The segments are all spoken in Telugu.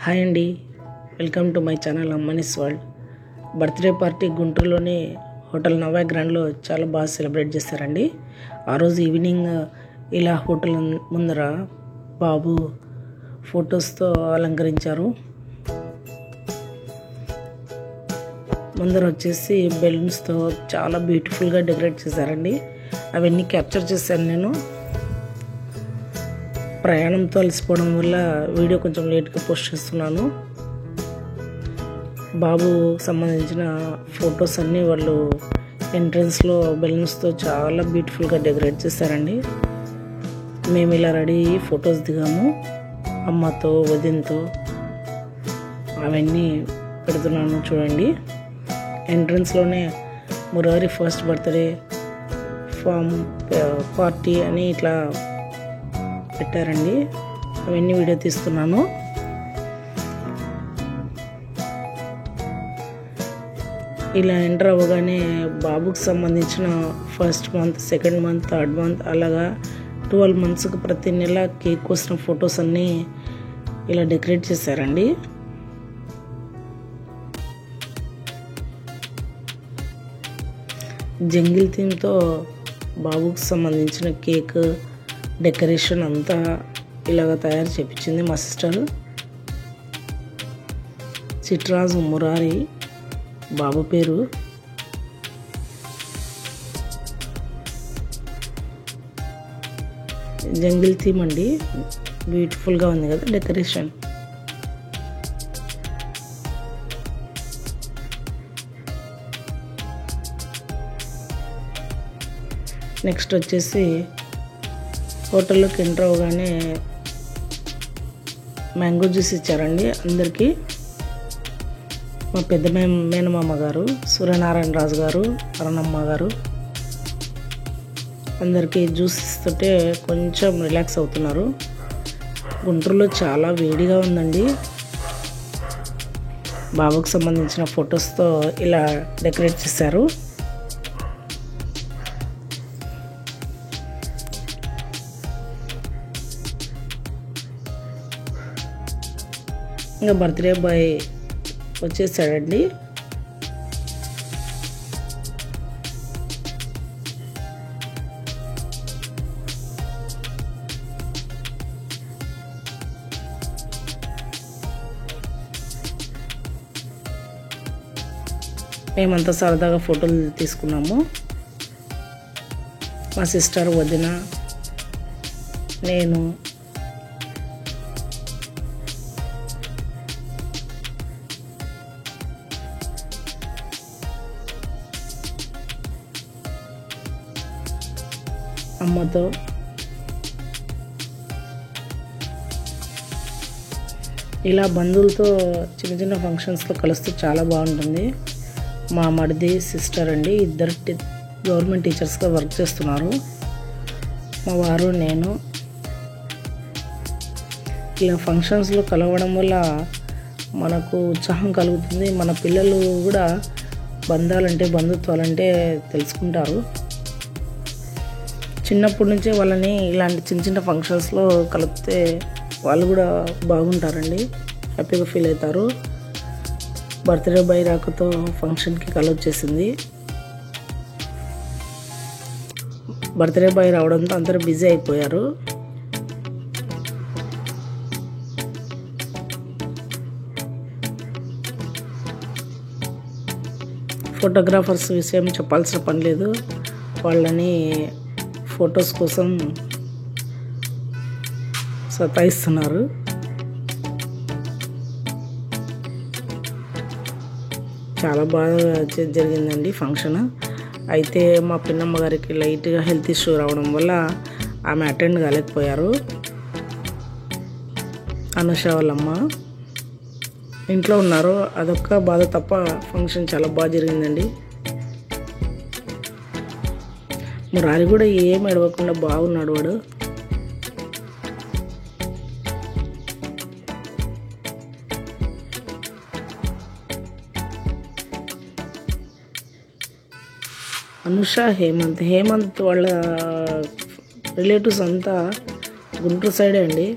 హాయ్ అండి, welcome to my channel Ammani's world. Birthday party గుంటూరులోని హోటల్ నవాయ్ గ్రాండ్లో చాలా బాగా సెలబ్రేట్ చేశారండి. ఆ రోజు ఈవినింగ్ ఇలా హోటల్ ముందర బాబు ఫొటోస్తో అలంకరించారు. ముందర వచ్చేసి బెలూన్స్తో చాలా బ్యూటిఫుల్గా డెకరేట్ చేశారండి. అవన్నీ క్యాప్చర్ చేశాను నేను. ప్రయాణంతో అలసిపోవడం వల్ల వీడియో కొంచెం లేట్గా పోస్ట్ చేస్తున్నాను. బాబు సంబంధించిన ఫొటోస్ అన్నీ వాళ్ళు ఎంట్రన్స్లో బెలూన్స్తో చాలా బ్యూటిఫుల్గా డెకరేట్ చేశారండి. మేము ఇలా రెడీ ఫొటోస్ దిగాము, అమ్మతో వదినతో. అవన్నీ పెడుతున్నాను చూడండి. ఎంట్రన్స్లోనే Murari first birthday farm party అని ఇట్లా పెట్టారండి. అవన్నీ వీడియో తీస్తున్నాను. ఇలా ఎంటర్ అవ్వగానే బాబుకి సంబంధించిన first month, second month, third month అలాగా 12 monthsకి ప్రతి నెల కేక్ కోసిన ఫొటోస్ అన్నీ ఇలా డెకరేట్ చేశారండి. జంగిల్ థీమ్తో బాబుకి సంబంధించిన కేక్ డెకరేషన్ అంతా ఇలాగ తయారు చేపించింది మా సిస్టర్. చిట్రాజు మురారి బాబు పేరు. జంగిల్ థీమ్ అండి, బ్యూటిఫుల్గా ఉంది కదా డెకరేషన్. నెక్స్ట్ వచ్చేసి హోటల్లోకి ఎంటర్ అవగానే మ్యాంగో జ్యూస్ ఇచ్చారండి అందరికీ. మా పెద్ద మేనమామ గారు, సూర్యనారాయణ రాజు గారు, అరుణమ్మ గారు అందరికీ జ్యూస్ ఇస్తుంటే కొంచెం రిలాక్స్ అవుతున్నారు. గుంటూరులో చాలా వేడిగా ఉందండి. బాబుకు సంబంధించిన ఫొటోస్తో ఇలా డెకరేట్ చేశారు. ఇంకా బర్త్డే బాయ్ వచ్చేసాడండి. మేమంతా సరదాగా ఫోటోలు తీసుకున్నాము. మా సిస్టర్, వదిన, నేను. అమ్మతో. ఇలా బంధువులతో చిన్న చిన్న ఫంక్షన్స్లో కలుస్తూ చాలా బాగుంటుంది. మా మరిది సిస్టర్ అండి, ఇద్దరు గవర్నమెంట్ టీచర్స్గా వర్క్ చేస్తున్నారు. మా వారు, నేను. ఇలా ఫంక్షన్స్లో కలవడం వల్ల మనకు ఉత్సాహం కలుగుతుంది. మన పిల్లలు కూడా బంధాలంటే, బంధుత్వాలంటే తెలుసుకుంటారు. చిన్నప్పటి నుంచే వాళ్ళని ఇలాంటి చిన్న చిన్న ఫంక్షన్స్లో కలిపితే వాళ్ళు కూడా బాగుంటారండి, హ్యాపీగా ఫీల్ అవుతారు. బర్త్డే బాయ్ రాకతో ఫంక్షన్కి కలవచ్చేసింది. బర్త్డే బాయ్ రావడంతో అందరూ బిజీ అయిపోయారు. ఫోటోగ్రాఫర్స్ విషయం చెప్పాల్సిన పని లేదు. వాళ్ళని ఫొటోస్ కోసం సతాయిస్తున్నారు. చాలా బాగా జరిగిందండి ఫంక్షన్. అయితే మా పిన్నమ్మ గారికి లైట్గా హెల్త్ ఇష్యూ రావడం వల్ల ఆమె అటెండ్ కాలేకపోయారు. అనుష వాళ్ళమ్మ ఇంట్లో ఉన్నారు. అదొక్క బాధ తప్ప ఫంక్షన్ చాలా బాగా జరిగిందండి. మురారి కూడా ఏం ఎడవకుండా బాగున్నాడు వాడు. అనుష, హేమంత్ వాళ్ళ రిలేటివ్స్ అంతా గుంటూరు సైడే అండి.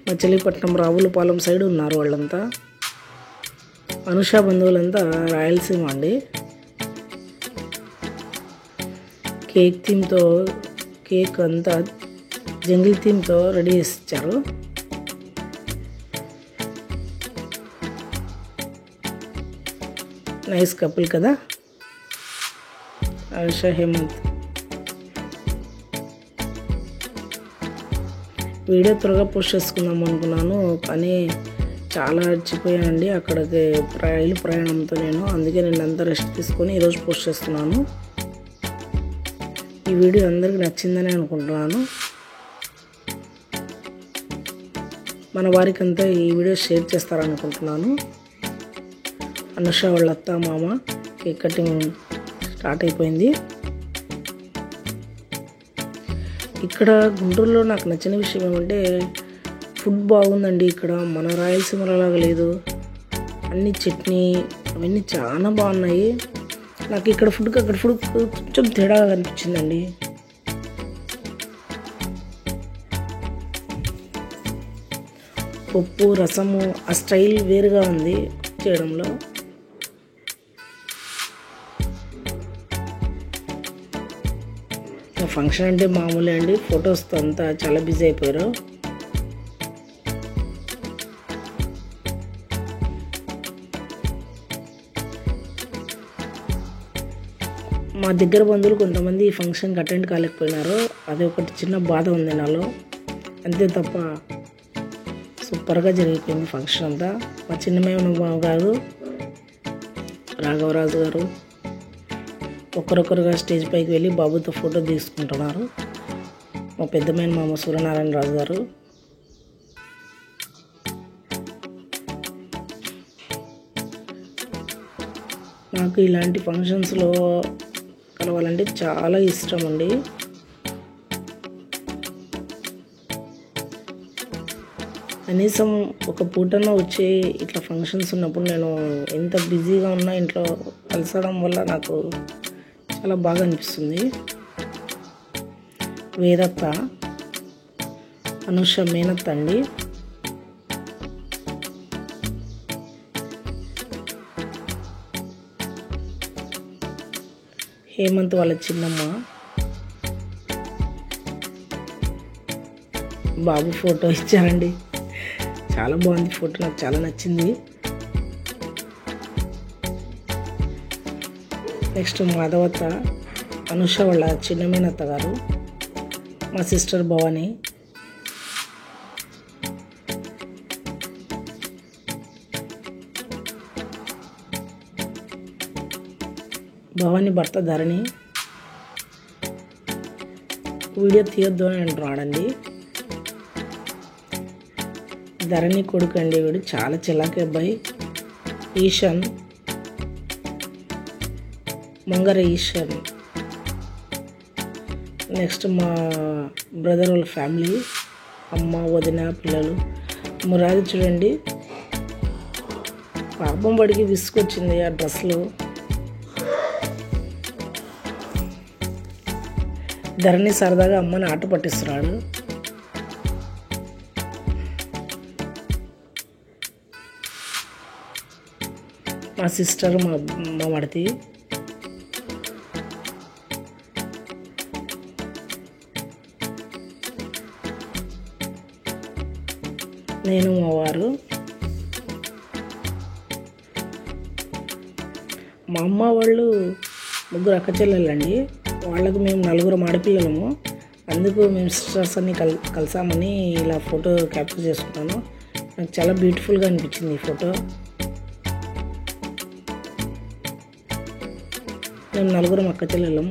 మచిలీపట్నం రావులపాలెం సైడ్ ఉన్నారు వాళ్ళంతా. అనుష బంధువులంతా రాయలసీమ అండి. కేక్ థీమ్తో, కేక్ అంతా జంగిల్ థీమ్తో రెడీ చేసి ఇచ్చారు. నైస్ కపుల్ కదా అనుష హేమంత్. వీడియో త్వరగా పోస్ట్ చేసుకుందాం అనుకున్నాను, కానీ చాలా అలసిపోయానండి అక్కడికి రైలు ప్రయాణంతో నేను. అందుకే నేను అంతా రెస్ట్ తీసుకొని ఈరోజు పోస్ట్ చేస్తున్నాను. ఈ వీడియో అందరికీ నచ్చిందని అనుకుంటున్నాను. మన వారికంతా ఈ వీడియో షేర్ చేస్తారనుకుంటున్నాను. అనుష వాళ్ళ అత్త మామ కేక్ కటింగ్ స్టార్ట్ అయిపోయింది. ఇక్కడ గుంటూరులో నాకు నచ్చిన విషయం ఏమంటే ఫుడ్ బాగుందండి. ఇక్కడ మన రాయలసీమలో లాగా లేదు. అన్ని చట్నీ అవన్నీ చాలా బాగున్నాయి. నాకు ఇక్కడ ఫుడ్కి అక్కడ ఫుడ్ కొంచెం తేడాగా అనిపించిందండి. పప్పు రసము ఆ స్టైల్ వేరుగా ఉంది చేయడంలో. ఫంక్షన్ అంటే మామూలే అండి, ఫొటోస్తో అంతా చాలా బిజీ అయిపోయారు. మా దగ్గర బంధువులు కొంతమంది ఈ ఫంక్షన్కి అటెండ్ కాలేకపోయినారు. అది ఒకటి చిన్న బాధ ఉంది నాలో, అంతే తప్ప సూపర్గా జరిగిపోయింది ఫంక్షన్ అంతా. మా చిన్నమేమ బాబు గారు, రాఘవరాజు గారు ఒకరొకరుగా స్టేజ్ పైకి వెళ్ళి బాబుతో ఫోటో తీసుకుంటున్నారు. మా పెద్దమైన మామ సూర్యనారాయణ రాజు గారు. నాకు ఇలాంటి ఫంక్షన్స్లో కలవాలంటే చాలా ఇష్టం అండి. కనీసం ఒక పూటన వచ్చి ఇట్లా ఫంక్షన్స్ ఉన్నప్పుడు నేను ఎంత బిజీగా ఉన్నా ఇంట్లో కలిసడం వల్ల నాకు చాలా బాగా అనిపిస్తుంది. వేదత్త, అనుష మేనత్త అండి. హేమంత్ వాళ్ళ చిన్నమ్మ. బాబు ఫోటో ఇచ్చారండి, చాలా బాగుంది ఫోటో, నాకు చాలా నచ్చింది. నెక్స్ట్ మాధవత్త, అనుష వాళ్ళ చిన్నమేనత్త గారు, మా సిస్టర్ భవాని. భవాని భర్త ధరణి. వీడియో తీయొద్దు అని అంటున్నాడండి. ధరణి కొడుకు అండి వీడు, చాలా చిలాకి అబ్బాయి. ఈశాన్, మంగర ఈశాన్. నెక్స్ట్ మా బ్రదర్ వాళ్ళ ఫ్యామిలీ, అమ్మ వదిన పిల్లలు. మురారి చూడండి, పాపం బడికి విసుకొచ్చింది ఆ డ్రెస్లో. ధరణి సరదాగా అమ్మని ఆట పట్టిస్తున్నాడు. మా సిస్టర్, మా మడతి. నేను మా వారు. మా అమ్మ వాళ్ళు ముగ్గురు అక్క చెల్లెళ్ళండి. వాళ్ళకు మేము నలుగురు ఆడపిల్లలము. అందుకు మేము సిస్టర్స్ అన్ని కలిసామని ఇలా ఫోటో క్యాప్చర్ చేసుకున్నాను. నాకు చాలా బ్యూటిఫుల్గా అనిపించింది ఈ ఫోటో. మేము నలుగురం అక్క చెల్లెళ్ళం.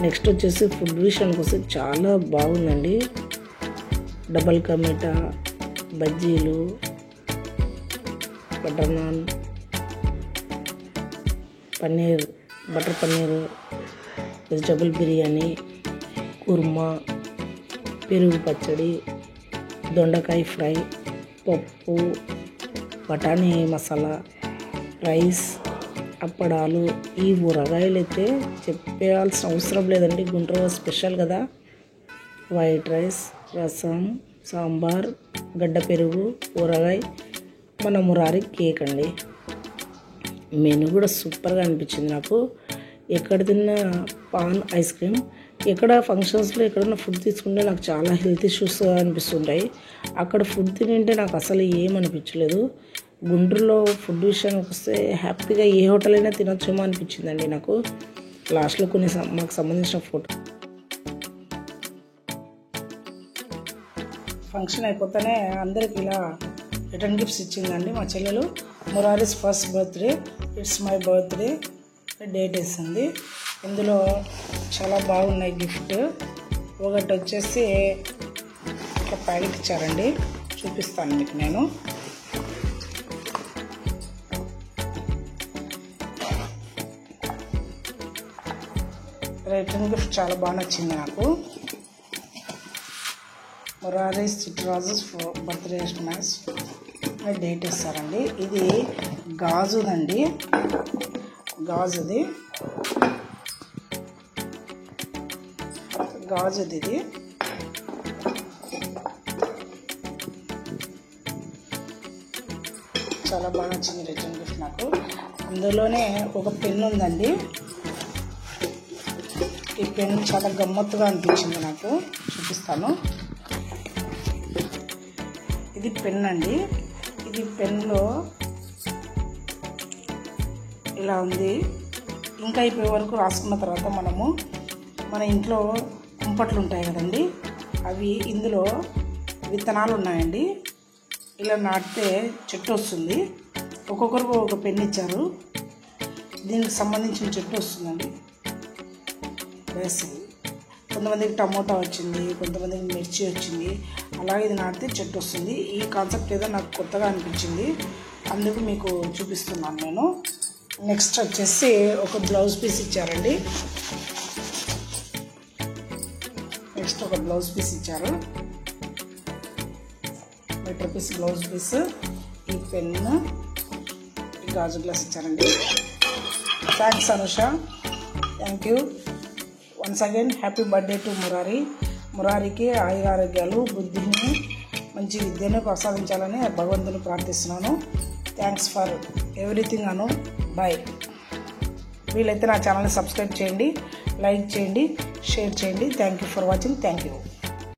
నెక్స్ట్ వచ్చేసి ఫుడ్ విషయానికి వస్తే చాలా బాగుందండి. డబల్ కా మీఠా, బజ్జీలు, butter naan, paneer, butter paneer, vegetable biryani, korma, పెరుగు పచ్చడి, దొండకాయ ఫ్రై, పప్పు, బఠానీ మసాలా, రైస్, అప్పడాలు, ఈ ఊరగాయలు అయితే చెప్పాల్సిన అవసరం లేదండి. గుంటూరు స్పెషల్ కదా. వైట్ రైస్, రసం, సాంబార్, గడ్డ పెరుగు, ఊరగాయ, మన మురారి కేక్ అండి. మెనూ కూడా సూపర్గా అనిపించింది నాకు. ఎక్కడ తిన్నా పాన్ ఐస్ క్రీమ్, ఎక్కడ ఫంక్షన్స్లో ఎక్కడన్నా ఫుడ్ తీసుకుంటే నాకు చాలా హెల్త్ ఇష్యూస్ అనిపిస్తుంటాయి. అక్కడ ఫుడ్ తింటే నాకు అసలు ఏమనిపించలేదు. గుంటూరులో ఫుడ్ విషయానికి వస్తే హ్యాపీగా ఏ హోటల్ అయినా తినొచ్చేమో అనిపించిందండి నాకు. లాస్ట్లో కొన్ని మాకు సంబంధించిన ఫోటో ఫంక్షన్ అయిపోతేనే అందరికి ఇలా రిటర్న్ గిఫ్ట్స్ ఇచ్చిందండి మా చెల్లెలు. Murari's first birthday, it's my birthday date వేసింది. ఇందులో చాలా బాగున్నాయి గిఫ్ట్. ఒకటి వచ్చేసి ఇట్లా ప్యాకెట్ ఇచ్చారండి, చూపిస్తాను మీకు నేను. రిటర్న్ గిఫ్ట్ చాలా బాగా నచ్చింది నాకు. మురారీస్ చిట్రాజుస్ బర్త్డే మ్యాచ్ డేట్ ఇస్తారండి. ఇది గాజుదండి, గాజుది ఇది. చాలా బాగా నచ్చింది రిటర్న్ గిఫ్ట్ నాకు. అందులోనే ఒక పెన్ ఉందండి. ఈ పెన్ చాలా గమ్మత్తుగా అనిపించింది నాకు, చూపిస్తాను. ఇది పెన్ అండి. ఇది పెన్లో ఇలా ఉంది. ఇంకా అయిపోయే వరకు రాసుకున్న తర్వాత మనము మన ఇంట్లో కుంపట్లు ఉంటాయి కదండి, అవి ఇందులో విత్తనాలు ఉన్నాయండి. ఇలా నాటితే చెట్టు వస్తుంది. ఒక్కొక్కరికి ఒక పెన్ ఇచ్చారు, దీనికి సంబంధించిన చెట్టు వస్తుందండి. వేసి కొంతమందికి టమోటా వచ్చింది, కొంతమందికి మిర్చి వచ్చింది. అలాగే ఇది నాటితే చెట్టు వస్తుంది. ఈ కాన్సెప్ట్ ఏదో నాకు కొత్తగా అనిపించింది, అందుకు మీకు చూపిస్తున్నాను నేను. నెక్స్ట్ వచ్చేసి ఒక బ్లౌజ్ పీస్ ఇచ్చారండి. నెక్స్ట్ ఒక బ్లౌజ్ పీస్ ఇచ్చారు, మీటర్ పీస్ బ్లౌజ్ పీస్. ఈ పెన్ను, ఈ గాజు గ్లాస్ ఇచ్చారండి. Thanks Anusha, thank you. Once again happy birthday to Murari. మురారికి ఆయురారోగ్యాలు, బుద్ధిని, మంచి విద్యను ప్రసాదించాలని భగవంతుని ప్రార్థిస్తున్నాను. Thanks for everything Anu. Bye. వీలైతే నా ఛానల్ని సబ్స్క్రైబ్ చేయండి, లైక్ చేయండి, షేర్ చేయండి. Thank you for watching. Thank you.